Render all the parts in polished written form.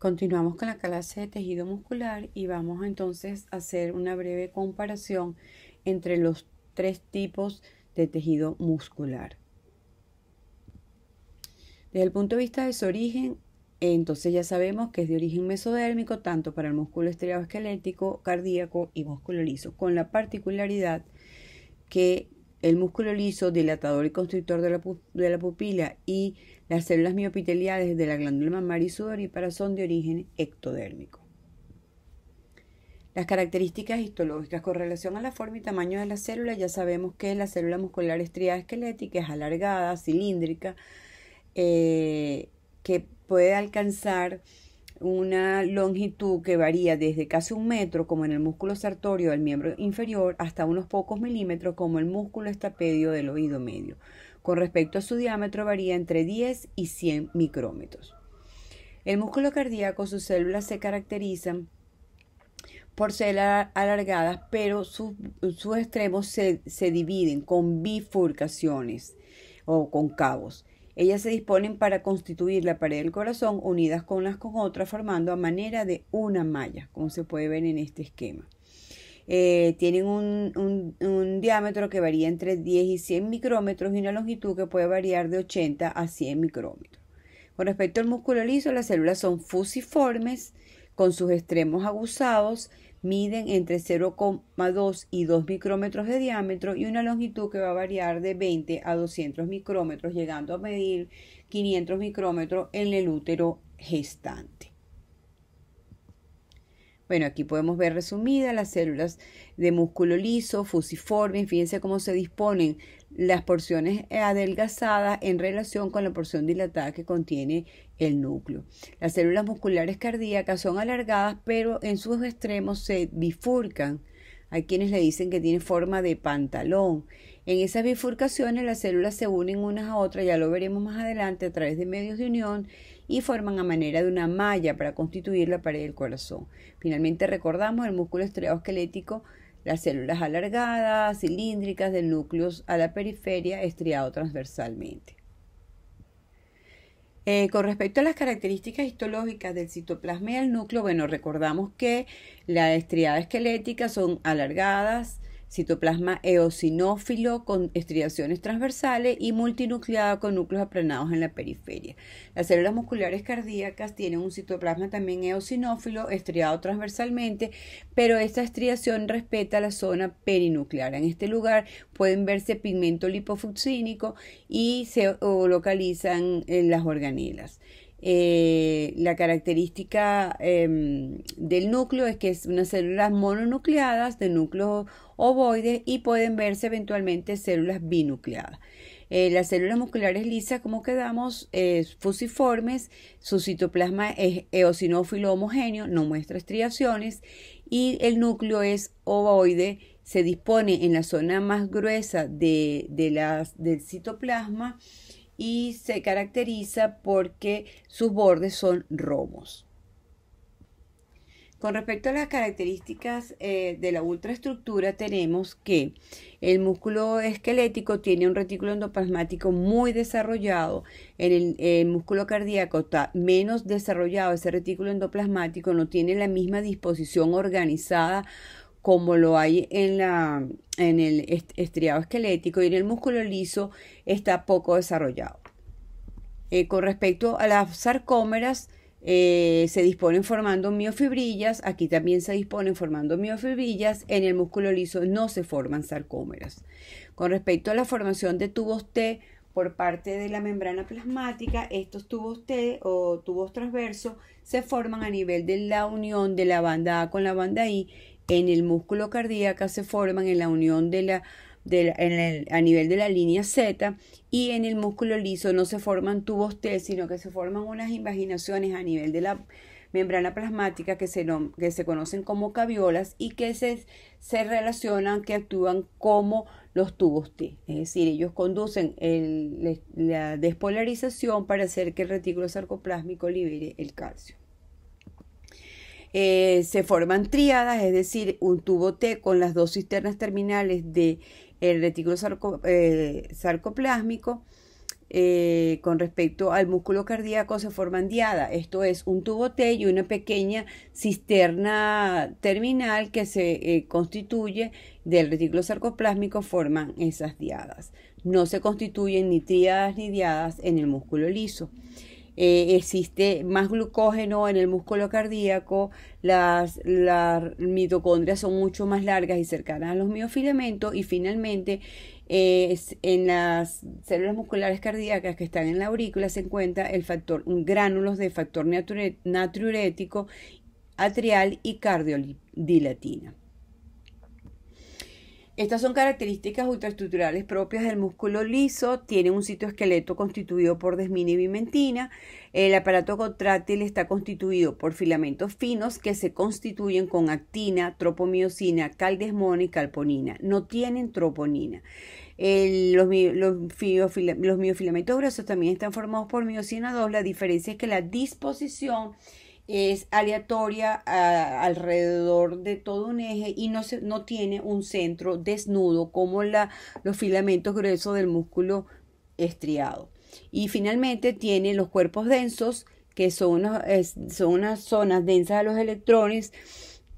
Continuamos con la clase de tejido muscular y vamos entonces a hacer una breve comparación entre los tres tipos de tejido muscular. Desde el punto de vista de su origen, entonces ya sabemos que es de origen mesodérmico tanto para el músculo estriado esquelético, cardíaco y músculo liso, con la particularidad que el músculo liso, dilatador y constrictor de la pupila y las células miopiteliales de la glándula mamaria y sudorípara son de origen ectodérmico. Las características histológicas con relación a la forma y tamaño de la célula, ya sabemos que la célula muscular estriada esquelética es alargada, cilíndrica, que puede alcanzar una longitud que varía desde casi 1 metro, como en el músculo sartorio del miembro inferior, hasta unos pocos milímetros, como el músculo estapedio del oído medio. Con respecto a su diámetro, varía entre 10 y 100 micrómetros. El músculo cardíaco, sus células se caracterizan por ser alargadas, pero sus extremos se dividen con bifurcaciones o con cabos. Ellas se disponen para constituir la pared del corazón, unidas con unas con otras, formando a manera de una malla, como se puede ver en este esquema. Tienen un diámetro que varía entre 10 y 100 micrómetros y una longitud que puede variar de 80 a 100 micrómetros. Con respecto al músculo liso, las células son fusiformes, con sus extremos aguzados, miden entre 0,2 y 2 micrómetros de diámetro y una longitud que va a variar de 20 a 200 micrómetros, llegando a medir 500 micrómetros en el útero gestante. Bueno, aquí podemos ver resumidas las células de músculo liso, fusiforme. Fíjense cómo se disponen las porciones adelgazadas en relación con la porción dilatada que contiene el núcleo. Las células musculares cardíacas son alargadas, pero en sus extremos se bifurcan. Hay quienes le dicen que tiene forma de pantalón. En esas bifurcaciones las células se unen unas a otras, ya lo veremos más adelante, a través de medios de unión, y forman a manera de una malla para constituir la pared del corazón. Finalmente recordamos el músculo estriado esquelético, las células alargadas, cilíndricas, del núcleo a la periferia, estriado transversalmente. Con respecto a las características histológicas del citoplasma y del núcleo, bueno, recordamos que la estriada esquelética son alargadas, citoplasma eosinófilo con estriaciones transversales y multinucleada con núcleos aplanados en la periferia. Las células musculares cardíacas tienen un citoplasma también eosinófilo estriado transversalmente, pero esta estriación respeta la zona perinuclear. En este lugar pueden verse pigmento lipofucínico y se localizan en las organelas. La característica del núcleo es que es unas células mononucleadas de núcleos ovoides y pueden verse eventualmente células binucleadas. Las células musculares lisas, como quedamos, fusiformes, su citoplasma es eosinófilo homogéneo, no muestra estriaciones, y el núcleo es ovoide, se dispone en la zona más gruesa del citoplasma y se caracteriza porque sus bordes son romos. Con respecto a las características de la ultraestructura, tenemos que el músculo esquelético tiene un retículo endoplasmático muy desarrollado. En el músculo cardíaco está menos desarrollado. Ese retículo endoplasmático no tiene la misma disposición organizada como lo hay en el estriado esquelético, y en el músculo liso está poco desarrollado. Con respecto a las sarcómeras, se disponen formando miofibrillas. Aquí también se disponen formando miofibrillas. En el músculo liso no se forman sarcómeras. Con respecto a la formación de tubos T por parte de la membrana plasmática, estos tubos T o tubos transversos se forman a nivel de la unión de la banda A con la banda I. En el músculo cardíaco se forman en la unión a nivel de la línea Z, y en el músculo liso no se forman tubos T, sino que se forman unas invaginaciones a nivel de la membrana plasmática que se conocen como caviolas y que se relacionan, que actúan como los tubos T. Es decir, ellos conducen la despolarización para hacer que el retículo sarcoplásmico libere el calcio. Se forman tríadas, es decir, un tubo T con las dos cisternas terminales del retículo sarcoplásmico, con respecto al músculo cardíaco se forman diadas, esto es un tubo T y una pequeña cisterna terminal que se constituye del retículo sarcoplásmico, forman esas diadas. No se constituyen ni tríadas ni diadas en el músculo liso. Existe más glucógeno en el músculo cardíaco, las mitocondrias son mucho más largas y cercanas a los miofilamentos, y finalmente en las células musculares cardíacas que están en la aurícula se encuentra gránulos de factor natriurético atrial y cardiodilatina. Estas son características ultraestructurales propias del músculo liso. Tiene un citoesqueleto constituido por desmina y bimentina. El aparato contráctil está constituido por filamentos finos que se constituyen con actina, tropomiosina, caldesmona y calponina. No tienen troponina. Los miofilamentos gruesos también están formados por miosina 2. La diferencia es que la disposición es aleatoria alrededor de todo un eje y no tiene un centro desnudo como los filamentos gruesos del músculo estriado. Y finalmente tiene los cuerpos densos, que son unas zonas densas a los electrones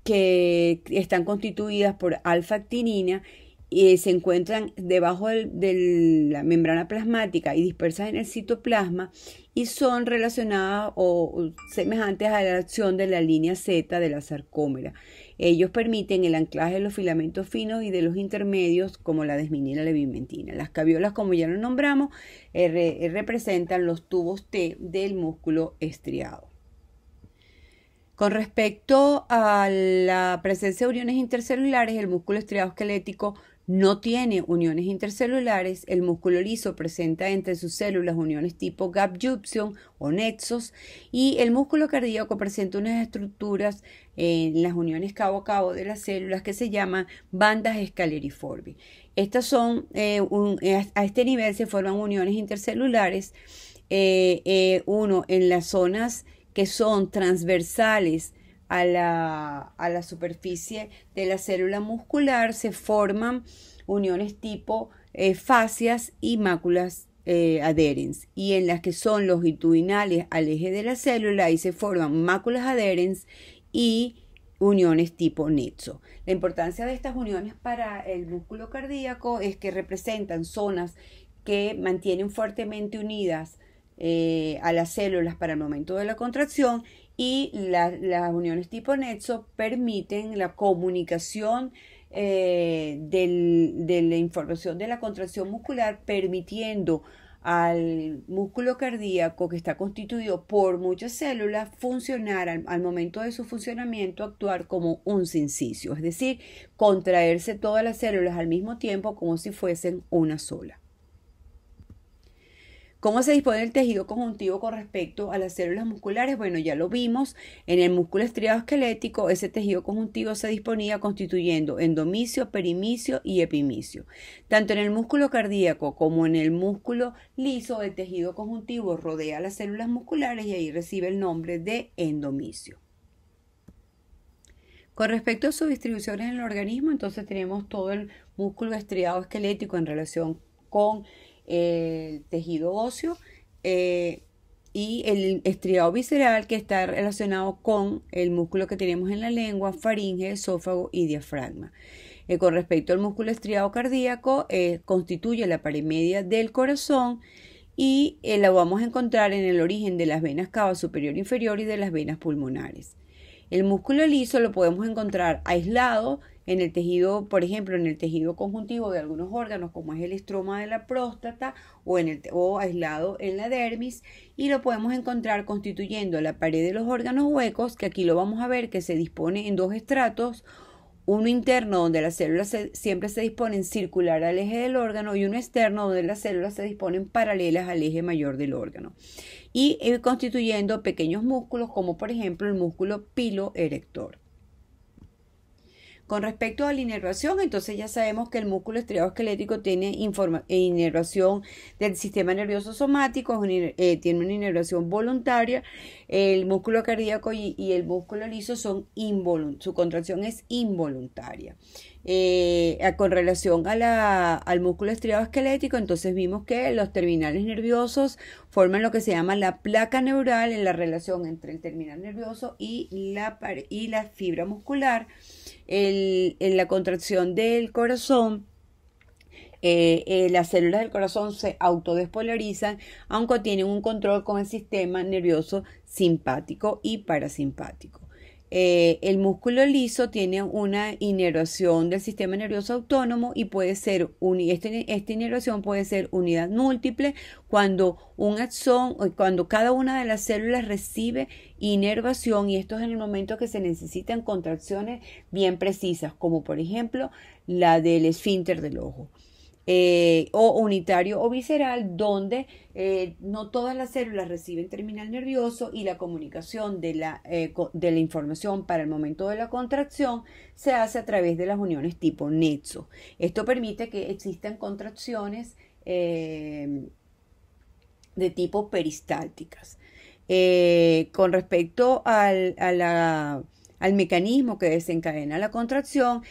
que están constituidas por alfa-actinina y se encuentran debajo de la membrana plasmática y dispersas en el citoplasma, y son relacionadas o semejantes a la acción de la línea Z de la sarcómera. Ellos permiten el anclaje de los filamentos finos y de los intermedios, como la desminina y la bimentina. Las caviolas, como ya lo nombramos, representan los tubos T del músculo estriado. Con respecto a la presencia de uniones intercelulares, el músculo estriado esquelético no tiene uniones intercelulares. El músculo liso presenta entre sus células uniones tipo gap junction o nexos, y el músculo cardíaco presenta unas estructuras en las uniones cabo a cabo de las células que se llaman bandas escaleriformes. Estas son, a este nivel se forman uniones intercelulares, uno en las zonas que son transversales a la superficie de la célula muscular. Se forman uniones tipo fascias y máculas adherens, y en las que son longitudinales al eje de la célula, ahí se forman máculas adherens y uniones tipo nexo. La importancia de estas uniones para el músculo cardíaco es que representan zonas que mantienen fuertemente unidas a las células para el momento de la contracción, y las uniones tipo nexo permiten la comunicación de la información de la contracción muscular, permitiendo al músculo cardíaco, que está constituido por muchas células, funcionar al momento de su funcionamiento, actuar como un sinsisio, es decir, contraerse todas las células al mismo tiempo como si fuesen una sola. ¿Cómo se dispone el tejido conjuntivo con respecto a las células musculares? Bueno, ya lo vimos. En el músculo estriado esquelético, ese tejido conjuntivo se disponía constituyendo endomicio, perimicio y epimicio. Tanto en el músculo cardíaco como en el músculo liso, el tejido conjuntivo rodea las células musculares y ahí recibe el nombre de endomicio. Con respecto a su distribución en el organismo, entonces tenemos todo el músculo estriado esquelético en relación con el tejido óseo y el estriado visceral, que está relacionado con el músculo que tenemos en la lengua, faringe, esófago y diafragma. Con respecto al músculo estriado cardíaco, constituye la pared media del corazón y la vamos a encontrar en el origen de las venas cava superior e inferior y de las venas pulmonares. El músculo liso lo podemos encontrar aislado en el tejido, por ejemplo, en el tejido conjuntivo de algunos órganos, como es el estroma de la próstata, o aislado en la dermis, y lo podemos encontrar constituyendo la pared de los órganos huecos, que aquí lo vamos a ver que se dispone en dos estratos, uno interno donde las células siempre se disponen circular al eje del órgano, y uno externo donde las células se disponen paralelas al eje mayor del órgano, y constituyendo pequeños músculos como por ejemplo el músculo piloerector. Con respecto a la inervación, entonces ya sabemos que el músculo estriado esquelético tiene inervación del sistema nervioso somático, tiene una inervación voluntaria. El músculo cardíaco y el músculo liso son su contracción es involuntaria. Con relación al músculo estriado esquelético, entonces vimos que los terminales nerviosos forman lo que se llama la placa neural en la relación entre el terminal nervioso y la fibra muscular. En la contracción del corazón, las células del corazón se autodespolarizan, aunque tienen un control con el sistema nervioso simpático y parasimpático. El músculo liso tiene una inervación del sistema nervioso autónomo y puede ser esta inervación puede ser unidad múltiple cuando cuando cada una de las células recibe inervación, y esto es en el momento que se necesitan contracciones bien precisas, como por ejemplo la del esfínter del ojo. O unitario o visceral, donde no todas las células reciben terminal nervioso y la comunicación de la información para el momento de la contracción se hace a través de las uniones tipo nexo. Esto permite que existan contracciones de tipo peristálticas. Con respecto al mecanismo que desencadena la contracción,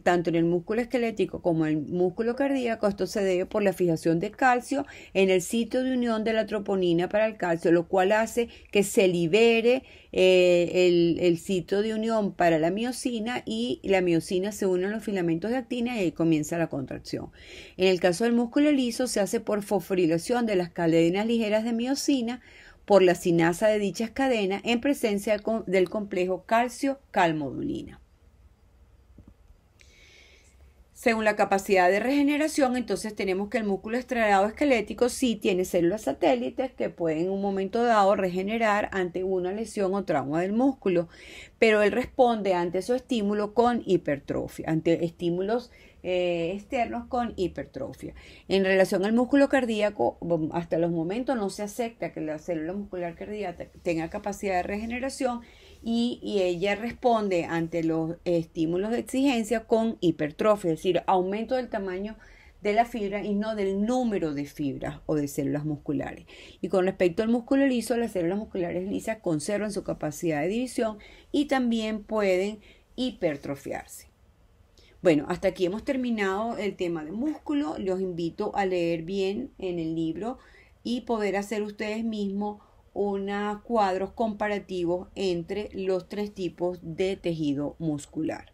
tanto en el músculo esquelético como en el músculo cardíaco, esto se debe por la fijación de calcio en el sitio de unión de la troponina para el calcio, lo cual hace que se libere el sitio de unión para la miosina, y la miosina se une a los filamentos de actina y ahí comienza la contracción. En el caso del músculo liso se hace por fosforilación de las cadenas ligeras de miosina por la sinasa de dichas cadenas en presencia del complejo calcio-calmodulina. Según la capacidad de regeneración, entonces tenemos que el músculo estriado esquelético sí tiene células satélites que pueden en un momento dado regenerar ante una lesión o trauma del músculo, pero él responde ante su estímulo con hipertrofia, ante estímulos externos con hipertrofia. En relación al músculo cardíaco, hasta los momentos no se acepta que la célula muscular cardíaca tenga capacidad de regeneración, y ella responde ante los estímulos de exigencia con hipertrofia, es decir, aumento del tamaño de la fibra y no del número de fibras o de células musculares. Y con respecto al músculo liso, las células musculares lisas conservan su capacidad de división y también pueden hipertrofiarse. Bueno, hasta aquí hemos terminado el tema de músculo. Los invito a leer bien en el libro y poder hacer ustedes mismos unos cuadros comparativos entre los tres tipos de tejido muscular.